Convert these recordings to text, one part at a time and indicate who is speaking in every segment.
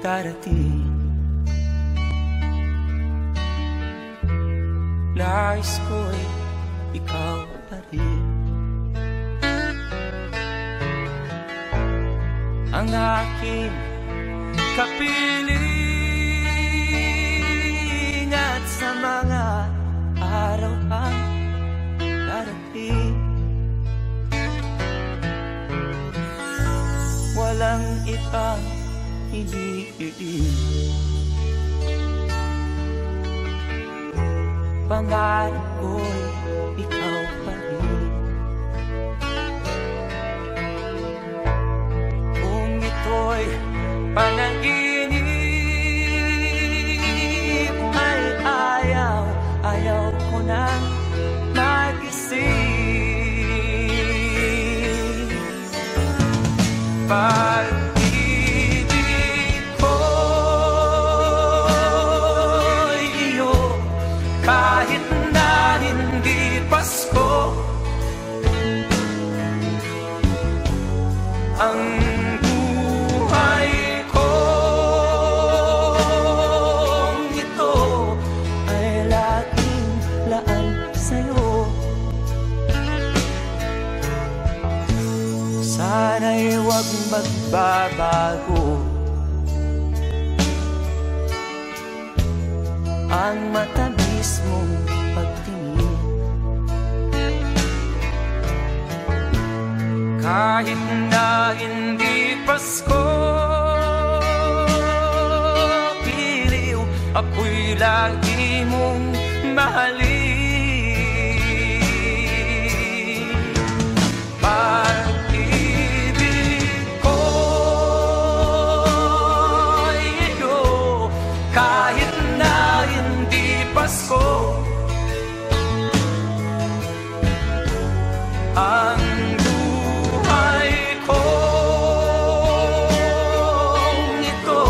Speaker 1: darating. Nais ko'y ikaw pa rin ang aking kapiling at sa mga araw ang darating. Walang ibang hinihiling, pangarap ko'y ikaw pa rin. Kung ito'y panaginip ay ayaw ko nang magising. Pag-ibig ko'y iyo kahit na hindi Pasko. Ang buhay kong ito ay laging laan sa'yo. Sana'y huwag magbabago ang matamis mong pagtingin. Kahit na hindi Pasko, piliw ako'y lagi mong mahalin. Pag-ibig ko'y iyo kahit na hindi Pasko. Ang buhay kong ito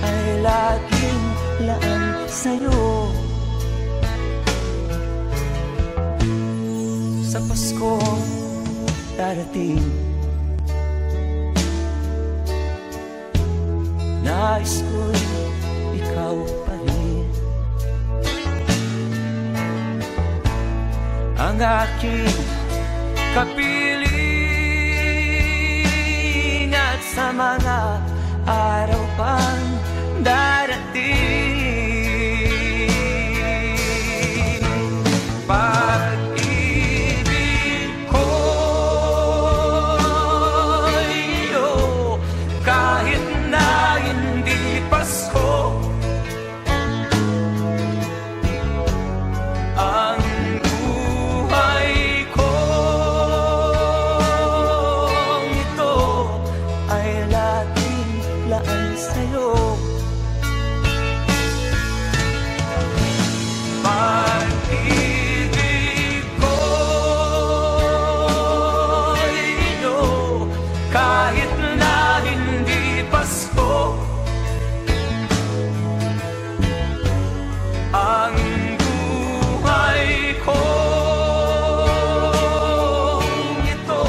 Speaker 1: ay laging laan sa'yo. Sa Pasko darating, nais ko'y ikaw pa rin ang aking kapiling at sa mga araw pang darating. Pag-ibig ko'y iyo kahit na hindi Pasko. Ang buhay kong ito ay laging laan sa'yo. Pag-ibig ko'y iyo kahit na hindi Pasko. Ang buhay kong ito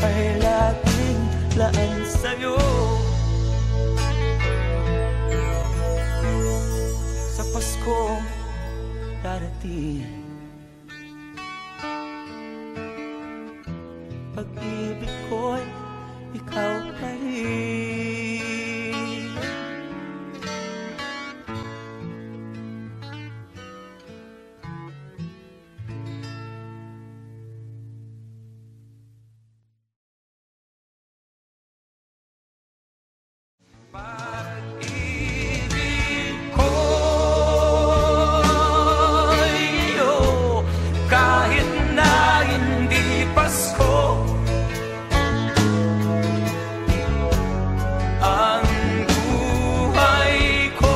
Speaker 1: ay laging laan sa'yo. Sa Pasko darating, pag-ibig ko'y ikaw pa rin. Pag-ibig ko'y iyo kahit na hindi Pasko. Ang buhay ko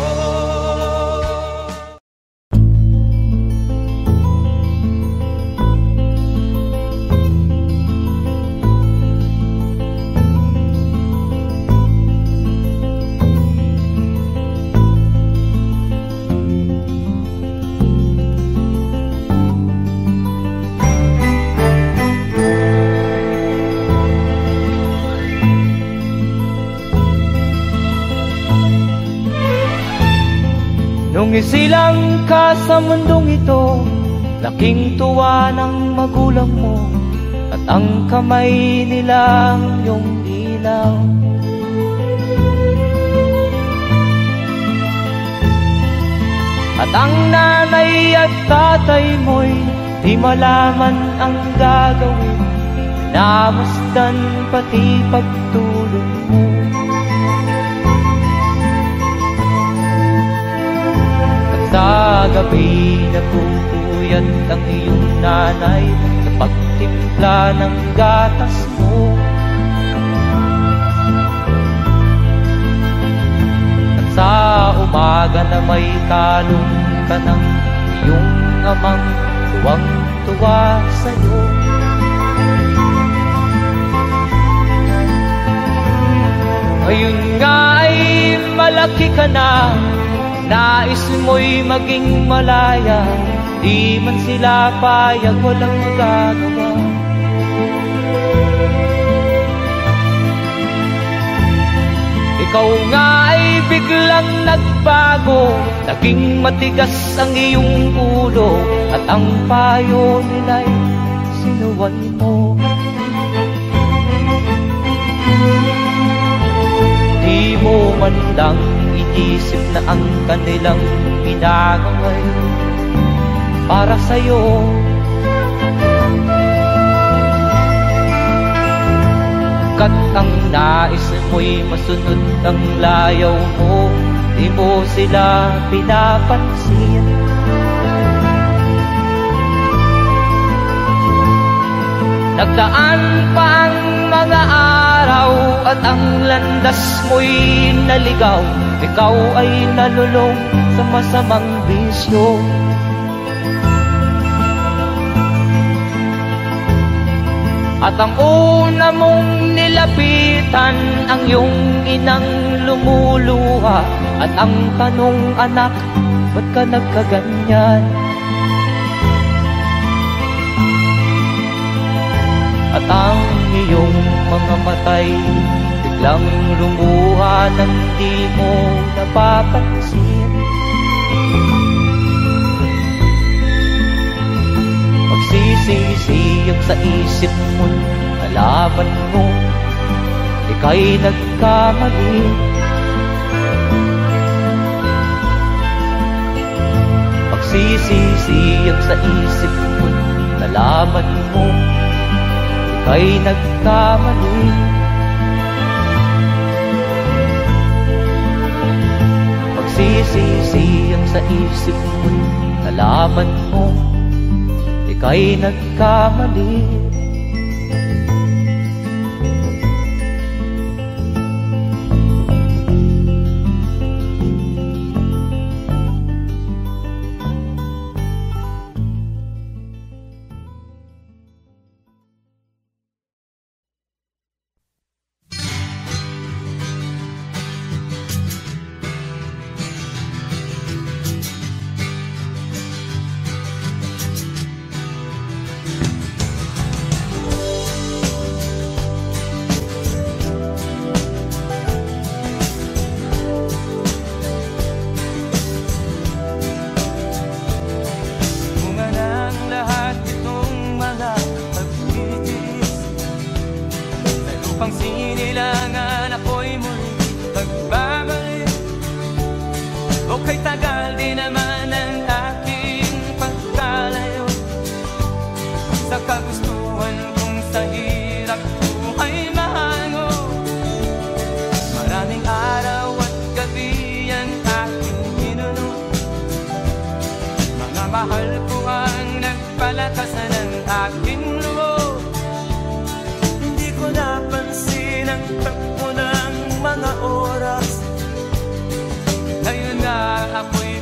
Speaker 2: Sumisilang ka sa mundong ito, laking tuwa ng magulang mo, at ang kamay nila yung ilaw. At ang nanay at tatay mo'y di malaman ang gagawin, namasdan pati pagtulog mo. At sa gabi nagpupuyat ang iyong nanay sa pagtimpla ng gatas mo. At sa umaga na may kalong ka ng iyong amang tuwang-tuwa sa'yo. Ngayon nga ay malaki ka na, nais mo'y maging malaya, di man sila payag, walang magagawa. Ikaw nga ay biglang nagbago, naging matigas ang iyong ulo, at ang payo nila'y sinuway mo. Di mo man lang iisip na ang kanilang ginagawa'y para sa'yo. Kat ang nais mo'y masunod ang layaw mo, di mo sila pinapansin. Nagdaan pa ang mga araw at ang landas mo'y naligaw, ikaw ay nalulong sa masamang bisyo. At ang una mong nilapitan ang iyong inang lumuluha, at ang tanong, anak, ba't ka nagkaganyan? At ang iyong mga matay biglang lumuha nang di mo napapansin. Magsisisiyag sa isip mo, nalaman mo ika'y nagkamali. Magsisisiyag sa isip mo, nalaman mo ika'y nagkamali. Magsisisiyag sa isip mo, nalaman mo ika'y nagkamali.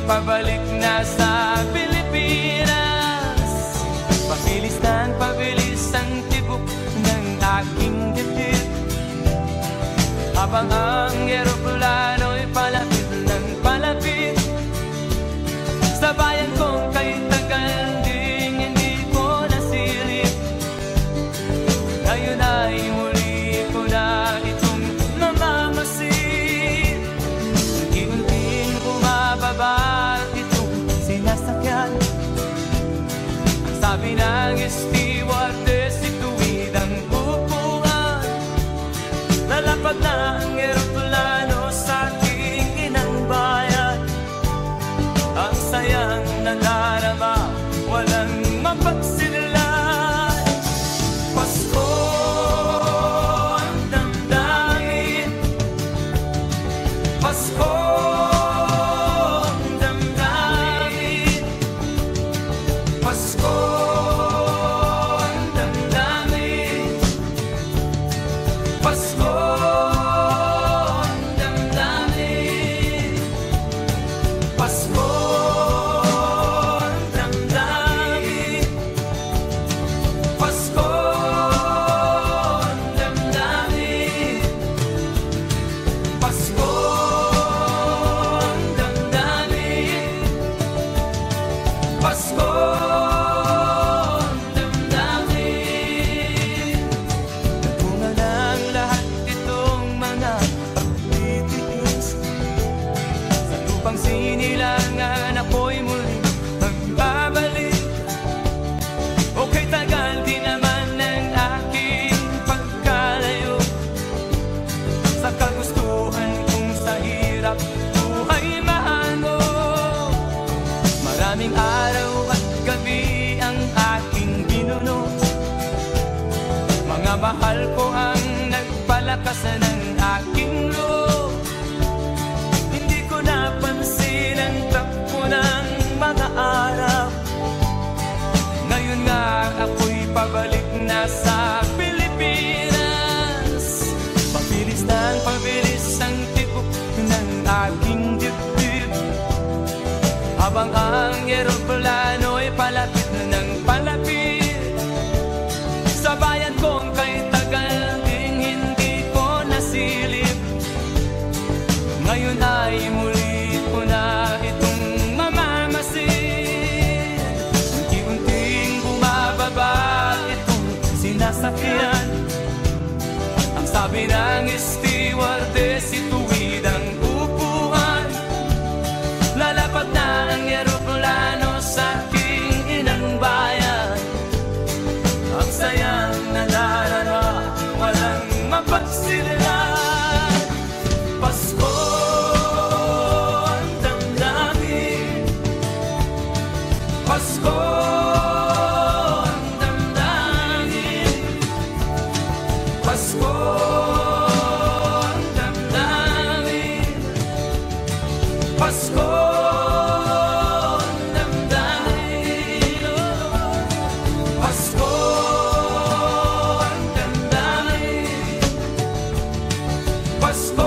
Speaker 1: Pabalik na sa Pilipinas, pabilis ang tibok ng aking dibdib, habang ang eroplano'y palapit ng palapit sa bayan kong kay tagal ding hindi ko nasilip. Ngayon ay muli ko na itong namamasid, unti-unting bumababa ito stewardess, ituwid ang upuan. Lalapag na ang eroplano sa ating inang bayan. Ang sayang nadarama, walang mapagsilan. Pasko ang damdamin, Pasko ang damdamin, Pasko ang damdamin, Pasko ang damdamin, Pasko ang damdamin, Pasko ang damdamin, Pasko ang damdamin, Pasko ang damdamin. Nagbunga ng lahat itong mga pagtitiis. Sa lupang sinilangan ako'y muli magbabalik. Okay, tagal din naman ng aking pagkalayo sa kagustuhan kong sa hirap buhay mahango. Maraming araw at gabi ang aking binuno. Mga mahal ko ang nagpalakas ng aking loob. Hindi ko napansin ang takbo ng mga araw. Ngayon nga ako'y pabalik na sa Pilipinas. Pabilis ang tibok ng aking dibdib, habang ang eroplano'y palapit ng palapit sa bayan kong kay tagal ding hindi ko nasilip. Ngayon ay muli ko na itong mamamasid. Unti-unting bumababa itong sinasakyan. Ang sabi ng stewardess, ituwid ang upuan. Lalapag na ang eroplano sa aking inang bayan. Ang sayang nadarama, walang mapagsilan. Pasko ang damdamin, Pasko ang damdamin, Pasko ang damdamin, Pasko ang damdamin, Pasko ang damdamin, Pasko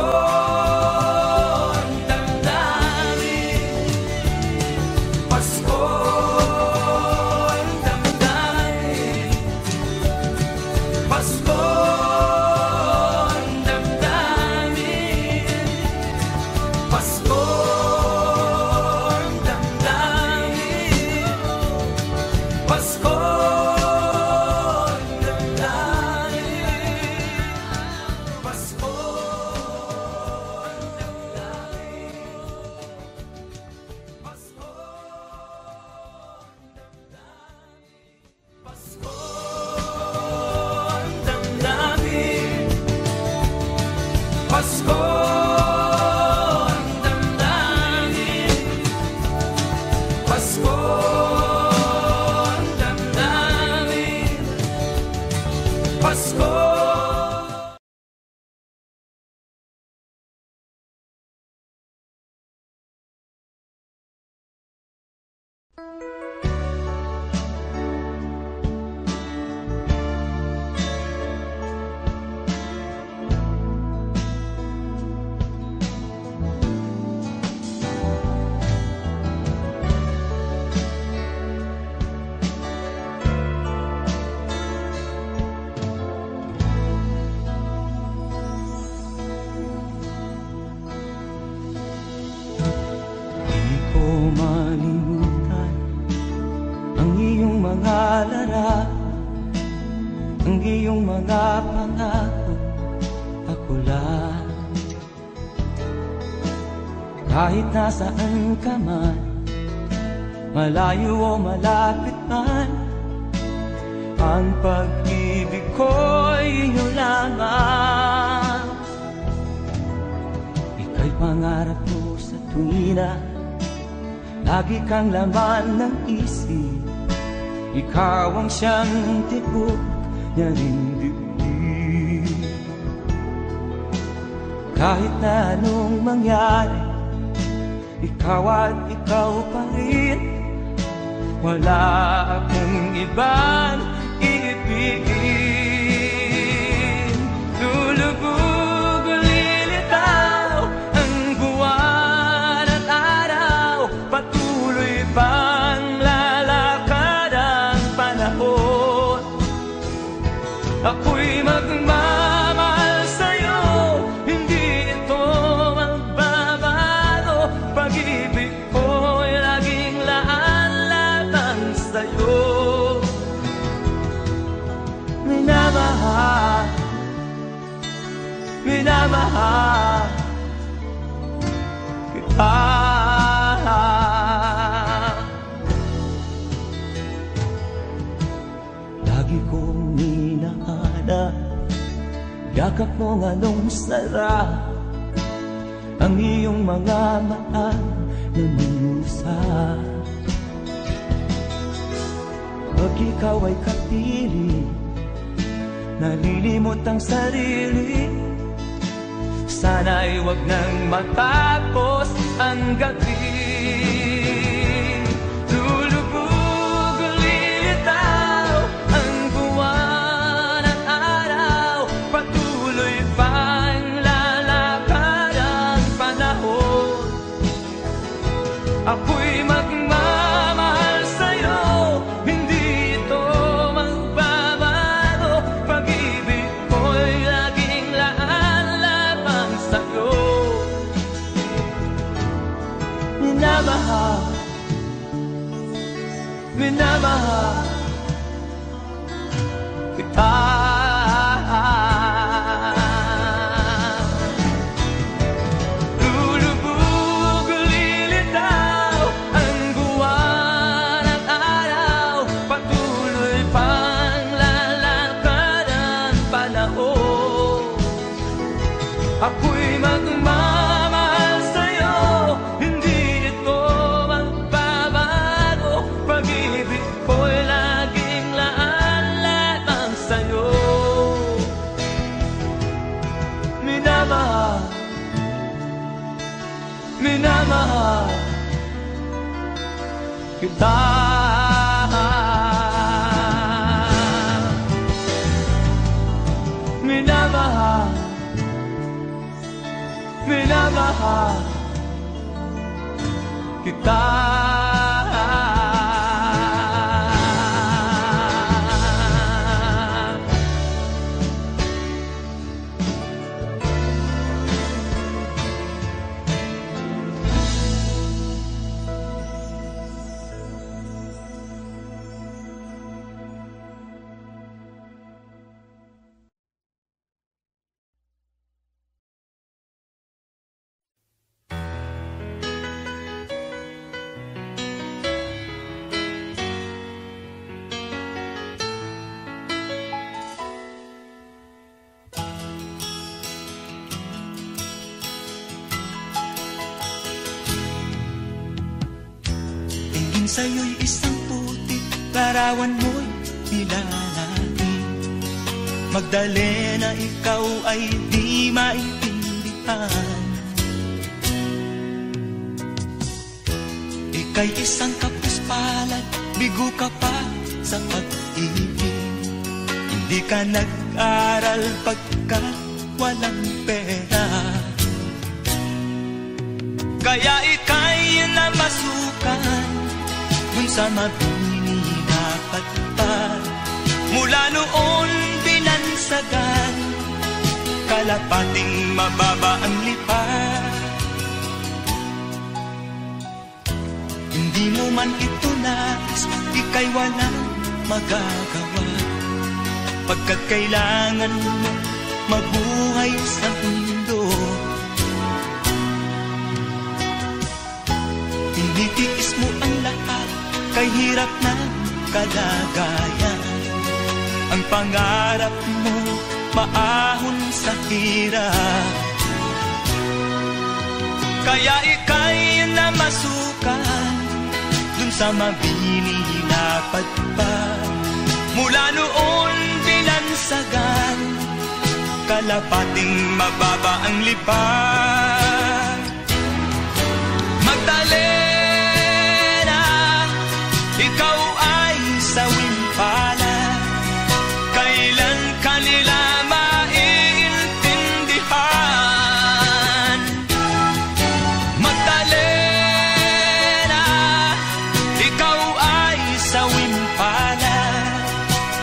Speaker 1: ang damdamin, Pasko ang damdamin, Pasko ang damdamin, Pasko ang damdamin, Pasko ang damdamin, Pasko ang damdamin, Pasko ang damdamin, Pasko ang damdamin, Pasko ang damdamin, Pasko. Di ko malimutan ang iyong mga larawan, ang iyong mga pangako, ako lang. Kahit nasaan ka man, malayo o malapit man, Ang pag-ibig ko'y iyo lamang. Ika'y pangarap ko sa tuwina, lagi kang laman ng isip. Ikaw ang siyang tibok niya rin dibdib. Kahit na anong mangyari, ikaw at ikaw pa rin. Wala akong ibang iibigin. Lulubog o lilitaw ang buwan at araw, patuloy pang lalakad ang panahon. Ako'y magmamahal sa'yo, hindi ito magbabago. Pag-ibig ko'y laging laan sa'yo. Minamahal, minamahal kita. Lagi kong hinahanap yakap mong anong sarap, ang iyong mga maan na minusap. Pag ikaw ay kapiling, nalilimot ang sarili. Sana'y wag nang matapos ang gabi. Lulubog o lilitaw ang buwan at araw, patuloy pang lalakad ang panahon. Ako'y magmamahal sa'yo, hindi ito magbabago. Pag-ibig ko'y laging laan lamang sa'yo. Minamahal, minamahal kita. Lulubog o lilitaw ang buwan at araw, patuloy pang lalakad ang panahon. Ako'y magmamahal sa'yo, hindi ito magbabago. Pag-ibig ko'y laging laan lamang sa'yo. Minamahal, minamahal kita. Minamahal, minamahal kita.
Speaker 3: Tingin sa'yo'y isang putik, larawan mo'y pilalain. Magdalena, ikaw ay di maintindihan. Ika'y isang kapuspalad, bigo ka pa sa pag-ibig. Hindi ka nag-aral pagka walang pera, kaya ika'y namasukan kung sa mabini dapat pa. Mula noon binansagan, kalapating mababa ang lipat. Hindi mo man ito nais, ika'y walang magagawa, pagkat kailangan mo mabuhay sa mundo. Tinitiis mo ang lahat, kay hirap na kalagayan. ang pangarap mo maahon sa hirap. Kaya ika'y namasukan dun sa mabinilapad pa. Mula noon binansagan, kalapating mababa ang lipad. Magdalena, ikaw ay sawing palad. Kailan kanila maiintindihan? Magdalena, ikaw ay sawing palad.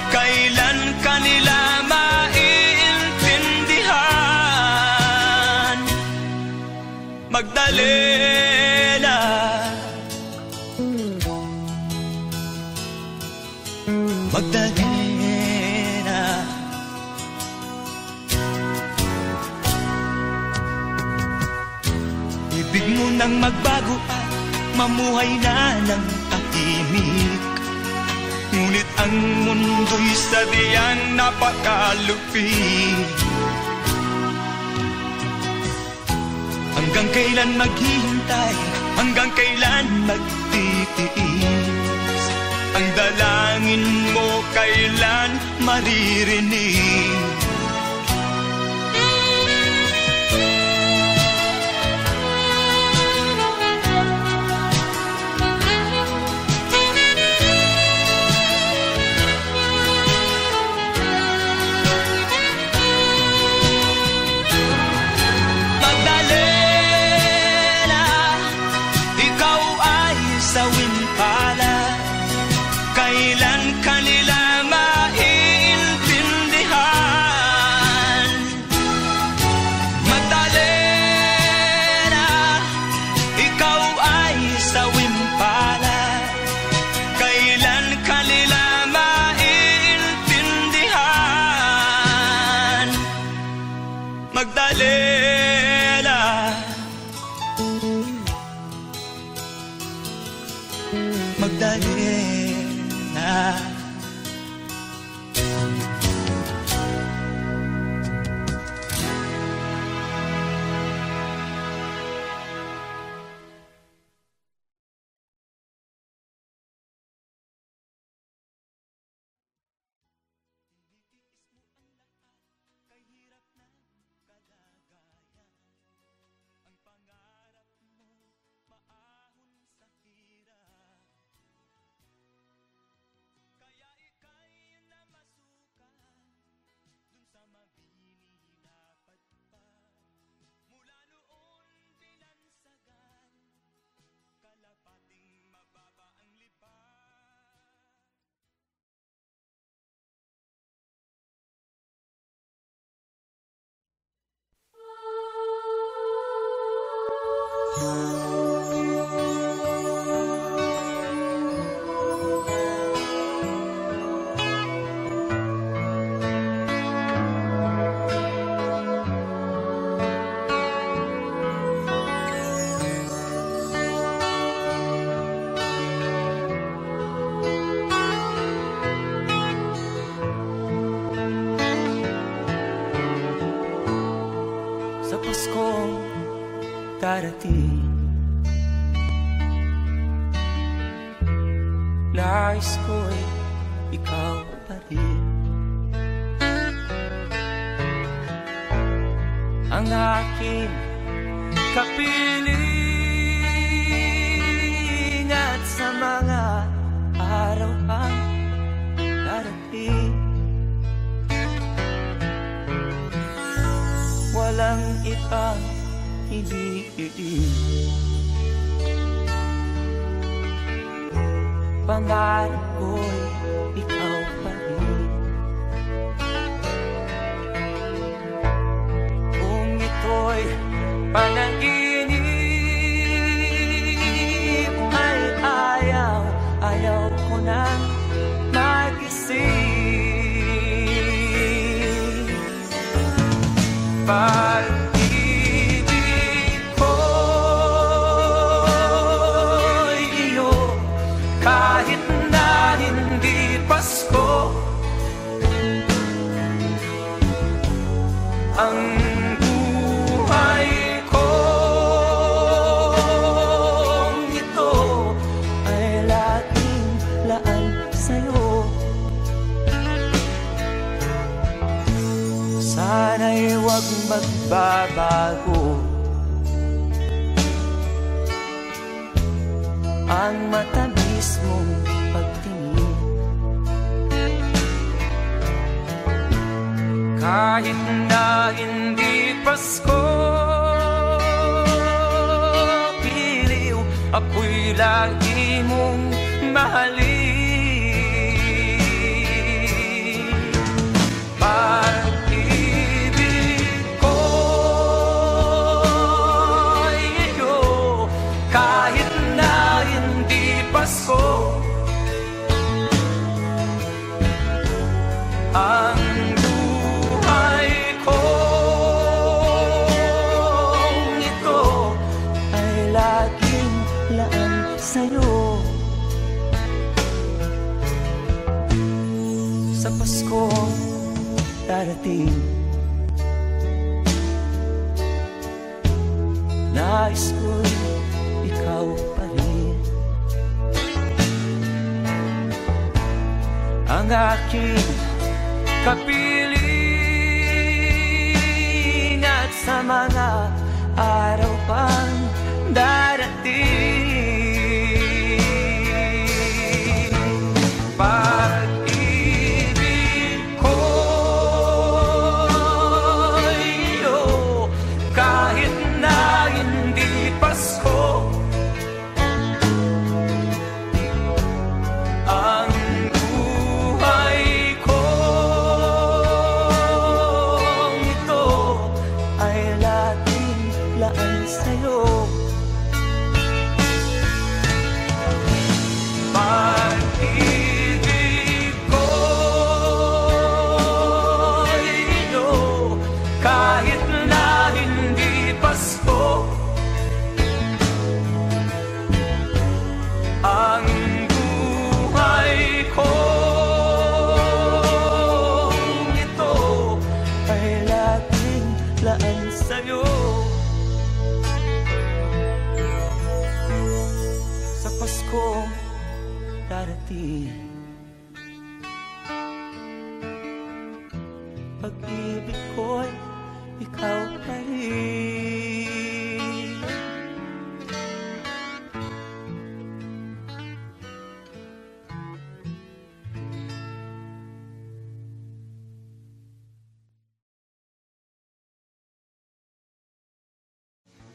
Speaker 3: Kailan kanila maiintindihan? Magdalena, Magdalena. Ibig mo nang magbago at mamuhay na ng tahimik. Ngunit ang mundo'y sadyang napakalupit. Hanggang kailan maghihintay? Hanggang kailan magtitiis? Ang dalangin mo kailan maririnig? Magdalena, Magdalena.
Speaker 2: Sa Paskong darating, nais ko'y ikaw pa rin ang aking kapiling at sa mga araw ang darating. Walang ibang hinihiling, pangarap ko'y ikaw pa rin. Kung ito'y panaginip ay ayaw ko nang magising. Pag-ibig ko'y iyo kahit na hindi Pasko.
Speaker 1: sana'y huwag magbabago ang matamis mong pagtingin. Kahit na hindi Pasko, piliw ako'y lagi mong mahalin. Pag-ibig ko'y iyo, kahit na hindi Pasko. Ang buhay kong ito ay laging laan sa'yo. Sa Pasko darating, nais ko'y ikaw pa rin ang aking kapiling, at sa mga araw pang darating, pag-ibig ko'y iyo, kahit na hindi Pasko. Ang buhay kong ito ay laging laan sa'yo. Pag-ibig ko'y iyo, kahit na hindi Pasko. Ang buhay kong ito ay laging laan sa'yo. Sa Pasko darating, pag-ibig ko'y ikaw pa rin.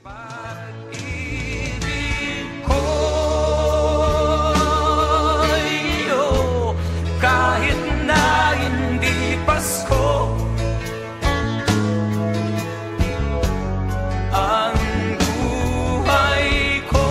Speaker 1: Pag-ibig ko'y iyo, kahit na hindi Pasko. Ang buhay ko.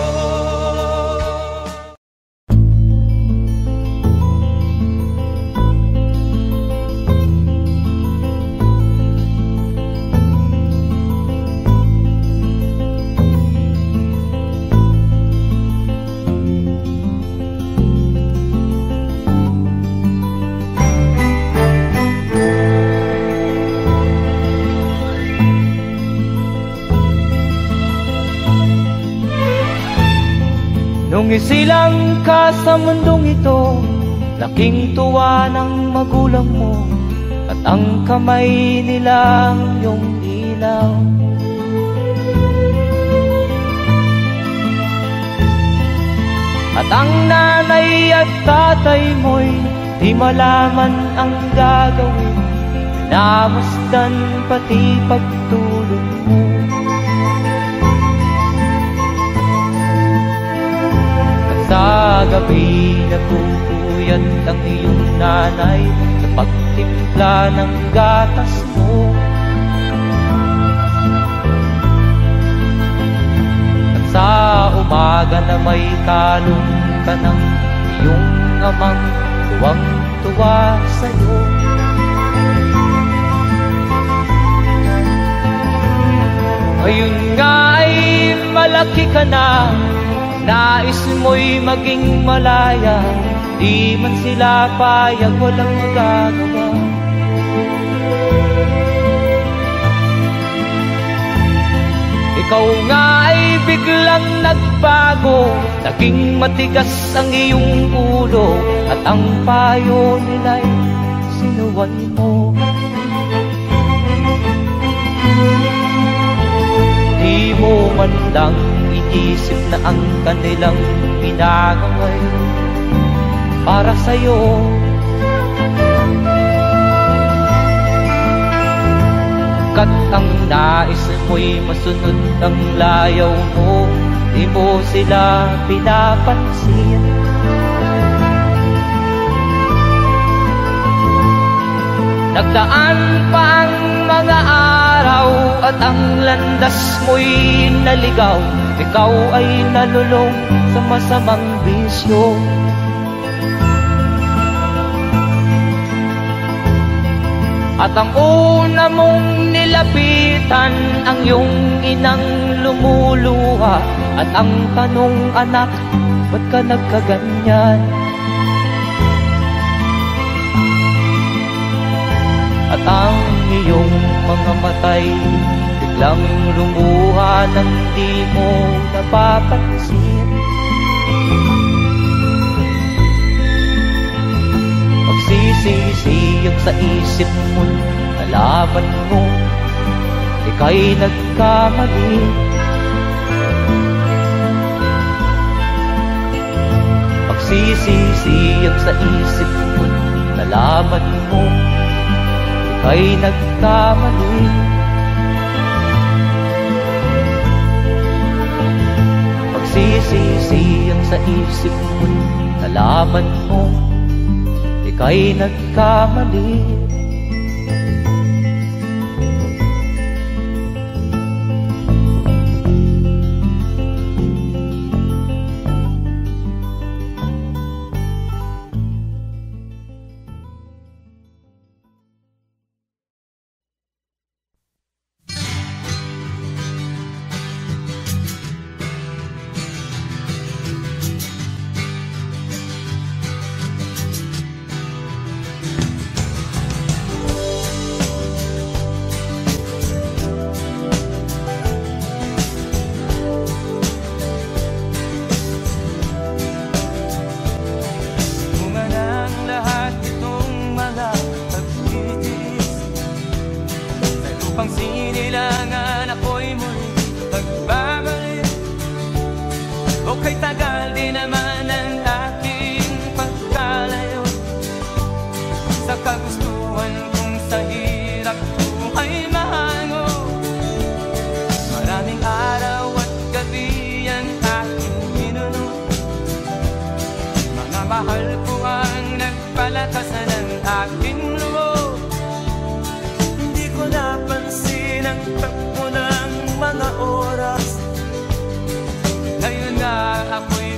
Speaker 2: Nung isilang ka sa mundong ito, laking tuwa ng magulang mo, at ang kamay nilang iyong ilaw. At ang nanay at tatay mo'y di malaman ang gagawin, namasdan pati pagtulog mo. Sa gabi nagpupuyat ang iyong nanay sa pagtimpla ng gatas mo. At sa umaga na may kalong ka ng iyong amang tuwang-tuwa sa'yo. Ngayon nga ay malaki ka na, nais mo'y maging malaya, di man sila payag, walang magagawa. Ikaw nga ay biglang nagbago, naging matigas ang iyong ulo, at ang payo nila'y sinuway mo. man lang inisip na ang kanilang ginagaway para sa'yo. Kat ang nais mo'y masunod ang layaw mo, di mo sila pinapansin. Nagdaan pa ang mga araw at ang landas mo'y naligaw. Ikaw ay nalulong sa masamang bisyo. At ang una mong nilapitan ang iyong inang lumuluha. At ang tanong, anak, ba't ka nagkaganyan? At ang iyong mga matay biglang lumuha nang di mo napapansin. Magsisisiyag sa isip mo, nalaman mo ika'y nagkamali. Magsisisiyag sa isip mo, nalaman mo ika'y nagkamali. Magsisisiyag sa isip mo, nalaman mo ika'y nagkamali.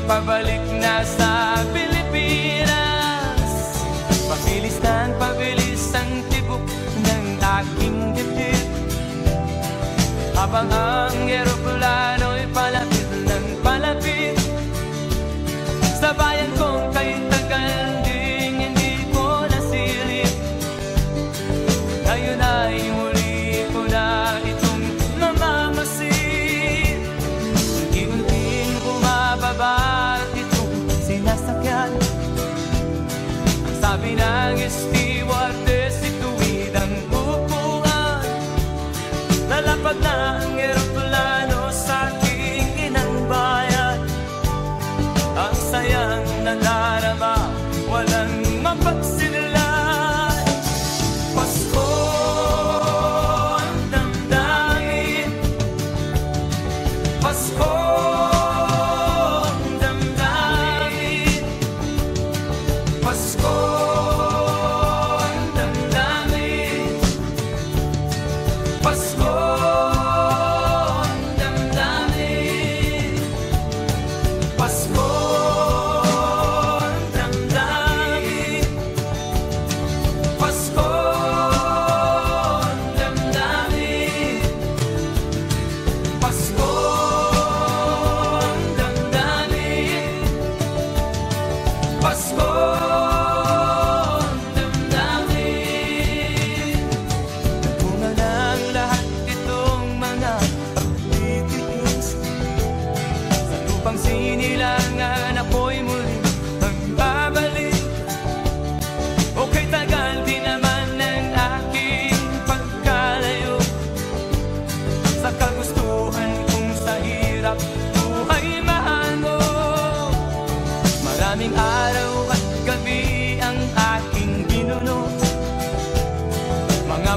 Speaker 1: Pabalik na sa Pilipinas. Pabilis ng pabilis ang tibok ng aking dibdib, habang ang eroplano'y palapit ng palapit sa bayan kong kay tagal ding hindi ko nasilip. Ngayon ay muli ko na itong namamasid. Unti-unting bumababa sinasakyan. Ang sabi ng stewardess, ituwid ang upuan. Lalapag na ang eroplano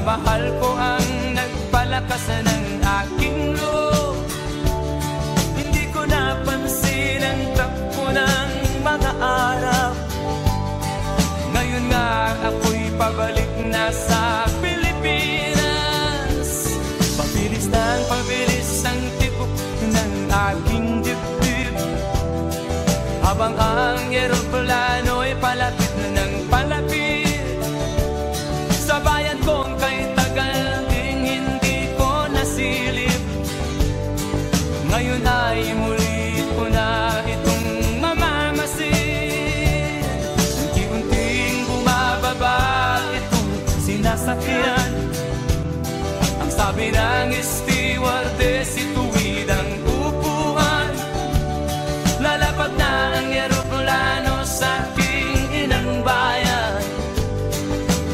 Speaker 1: pagmamahal ko ang nagpalakas ng aking loob. Hindi ko napansin ang takbo ng mga araw. Ngayon nga ako'y pabalik na sa Pilipinas. Pabilis ang tibok ng aking dibdib, habang ang eroplano'y palapit ng palapit sa bayan kong kay tagal ding hindi ko nasilip. Ngayon ay muli ko na itong mamamasin. Unti-unting bumababa itong sinasakyan. Ang sabi ng stewardess, ituwid ang upuan. Lalapag na ang eroplano sa aking inang bayan.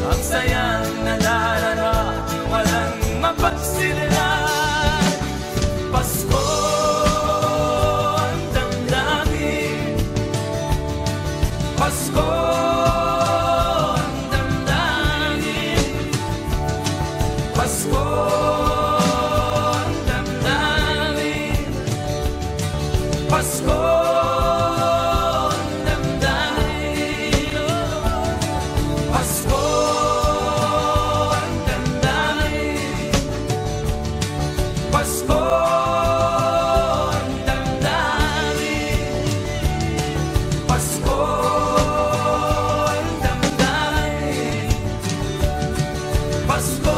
Speaker 1: Ang sayang nadarama, walang mapagsilan. Pasko ang damdamin, Pasko ang damdamin, Pasko ang damdamin, Pasko ang damdamin, Pasko ang damdamin, Pasko ang damdamin, Pasko ang damdamin, Pasko